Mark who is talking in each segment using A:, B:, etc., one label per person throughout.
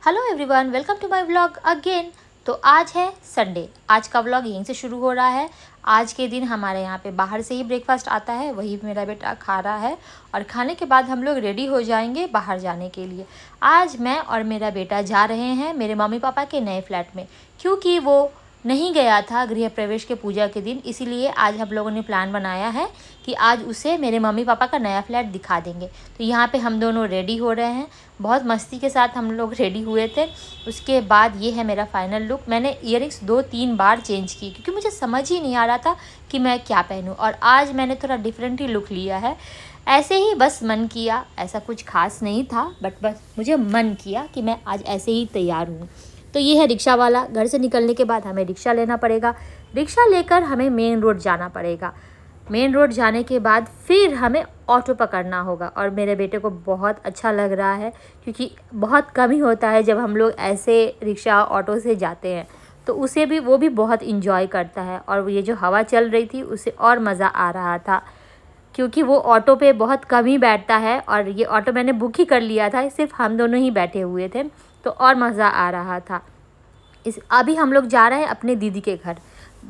A: Hello everyone, welcome to my vlog again. तो आज है संडे। आज का व्लॉग यहीं से शुरू हो रहा है। आज के दिन हमारे यहाँ पे बाहर से ही ब्रेकफास्ट आता है, वही मेरा बेटा खा रहा है और खाने के बाद हम लोग रेडी हो जाएंगे बाहर जाने के लिए। आज मैं और मेरा बेटा जा रहे हैं मेरे मम्मी पापा के नए फ्लैट में, क्योंकि वो नहीं गया था गृह प्रवेश के पूजा के दिन, इसीलिए आज हम लोगों ने प्लान बनाया है कि आज उसे मेरे मम्मी पापा का नया फ्लैट दिखा देंगे। तो यहाँ पे हम दोनों रेडी हो रहे हैं, बहुत मस्ती के साथ हम लोग रेडी हुए थे। उसके बाद ये है मेरा फाइनल लुक। मैंने इयररिंग्स 2-3 बार चेंज की क्योंकि मुझे समझ ही नहीं आ रहा था कि मैं क्या पहनूं, और आज मैंने थोड़ा डिफरेंट ही लुक लिया है। ऐसे ही बस मन किया, ऐसा कुछ खास नहीं था, बस मुझे मन किया कि मैं आज ऐसे ही तैयार हूँ। तो ये है रिक्शा वाला। घर से निकलने के बाद हमें रिक्शा लेना पड़ेगा, रिक्शा लेकर हमें मेन रोड जाना पड़ेगा। मेन रोड जाने के बाद फिर हमें ऑटो पकड़ना होगा। और मेरे बेटे को बहुत अच्छा लग रहा है क्योंकि बहुत कम ही होता है जब हम लोग ऐसे रिक्शा ऑटो से जाते हैं, तो उसे भी वो भी बहुत इंजॉय करता है। और ये जो हवा चल रही थी उसे और मज़ा आ रहा था क्योंकि वो ऑटो पे बहुत कम ही बैठता है, और ये ऑटो मैंने बुक ही कर लिया था, सिर्फ हम दोनों ही बैठे हुए थे, तो और मज़ा आ रहा था। अभी हम लोग जा रहे हैं अपने दीदी के घर।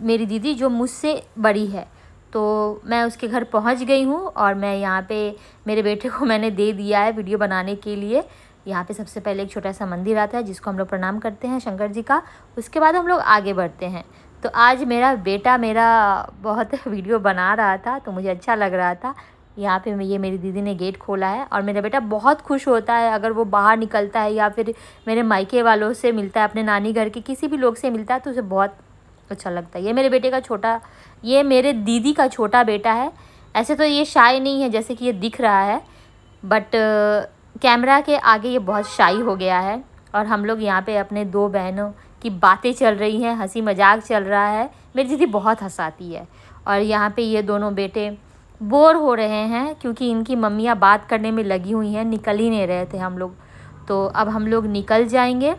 A: मेरी दीदी जो मुझसे बड़ी है, तो मैं उसके घर पहुंच गई हूं और मैं यहाँ पे मेरे बेटे को मैंने दे दिया है वीडियो बनाने के लिए। यहाँ पे सबसे पहले एक छोटा सा मंदिर आता है जिसको हम लोग प्रणाम करते हैं, शंकर जी का। उसके बाद हम लोग आगे बढ़ते हैं। तो आज मेरा बेटा बहुत वीडियो बना रहा था, तो मुझे अच्छा लग रहा था। यहाँ पे ये मेरी दीदी ने गेट खोला है और मेरा बेटा बहुत खुश होता है अगर वो बाहर निकलता है या फिर मेरे मायके वालों से मिलता है, अपने नानी घर के किसी भी लोग से मिलता है, तो उसे बहुत अच्छा लगता है। ये मेरे दीदी का छोटा बेटा है। ऐसे तो ये शाय नहीं है जैसे कि ये दिख रहा है, बट कैमरा के आगे ये बहुत शाई हो गया है। और हम लोग यहाँ पे अपने 2 बहनों की बातें चल रही हैं, हंसी मजाक चल रहा है। मेरी दीदी बहुत हंसाती है। और यहाँ पे ये दोनों बेटे बोर हो रहे हैं क्योंकि इनकी मम्मियाँ बात करने में लगी हुई हैं, निकल ही नहीं रहे थे हम लोग। तो अब हम लोग निकल जाएंगे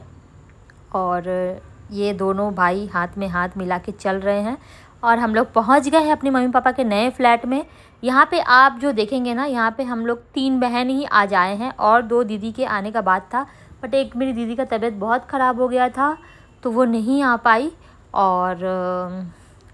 A: और ये दोनों भाई हाथ में हाथ मिला के चल रहे हैं और हम लोग पहुंच गए हैं अपने मम्मी पापा के नए फ्लैट में। यहाँ पे आप जो देखेंगे ना, यहाँ पे हम लोग 3 बहन ही आज आए हैं और 2 दीदी के आने का बात था, बट एक मेरी दीदी का तबीयत बहुत ख़राब हो गया था तो वो नहीं आ पाई। और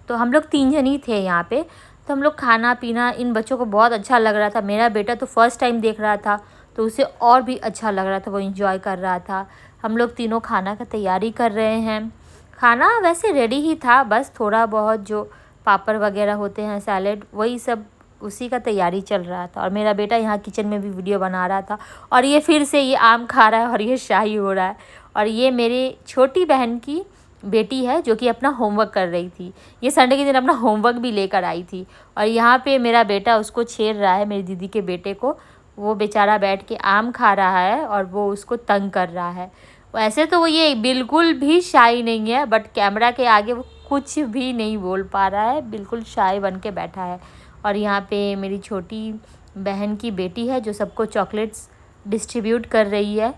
A: तो हम लोग 3 जन ही थे यहाँ पे। तो हम लोग खाना पीना, इन बच्चों को बहुत अच्छा लग रहा था। मेरा बेटा तो फर्स्ट टाइम देख रहा था तो उसे और भी अच्छा लग रहा था, वो इंजॉय कर रहा था। हम लोग तीनों खाना का तैयारी कर रहे हैं। खाना वैसे रेडी ही था, बस थोड़ा बहुत जो पापड़ वगैरह होते हैं, सैलेड, वही सब, उसी का तैयारी चल रहा था। और मेरा बेटा यहाँ किचन में भी वीडियो बना रहा था। और ये फिर से ये आम खा रहा है और ये शाही हो रहा है। और ये मेरी छोटी बहन की बेटी है जो कि अपना होमवर्क कर रही थी। ये संडे के दिन अपना होमवर्क भी लेकर आई थी। और यहाँ पे मेरा बेटा उसको छेड़ रहा है, मेरी दीदी के बेटे को। वो बेचारा बैठ के आम खा रहा है और वो उसको तंग कर रहा है। वैसे तो वो ये बिल्कुल भी शाय नहीं है, बट कैमरा के आगे वो कुछ भी नहीं बोल पा रहा है, बिल्कुल शाय बन के बैठा है। और यहाँ पे मेरी छोटी बहन की बेटी है जो सबको चॉकलेट्स डिस्ट्रीब्यूट कर रही है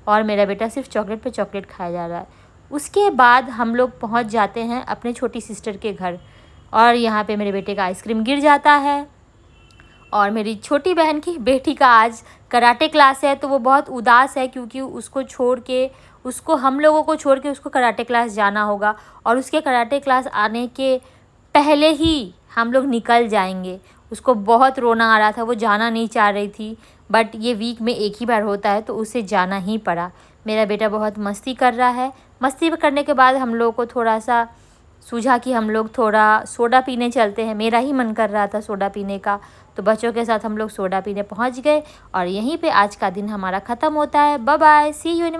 A: और मेरा बेटा सिर्फ चॉकलेट पे चॉकलेट खाया जा रहा है। उसके बाद हम लोग पहुँच जाते हैं अपने छोटी सिस्टर के घर और यहाँ पे मेरे बेटे का आइसक्रीम गिर जाता है। और मेरी छोटी बहन की बेटी का आज कराटे क्लास है तो वो बहुत उदास है क्योंकि उसको हम लोगों को छोड़ के उसको कराटे क्लास जाना होगा। और उसके कराटे क्लास आने के पहले ही हम लोग निकल जाएंगे। उसको बहुत रोना आ रहा था, वो जाना नहीं चाह रही थी, बट ये वीक में एक ही बार होता है तो उसे जाना ही पड़ा। मेरा बेटा बहुत मस्ती कर रहा है। मस्ती करने के बाद हम लोग को थोड़ा सा सूझा कि हम लोग थोड़ा सोडा पीने चलते हैं। मेरा ही मन कर रहा था सोडा पीने का, तो बच्चों के साथ हम लोग सोडा पीने पहुंच गए। और यहीं पे आज का दिन हमारा ख़त्म होता है। Bye bye, see you in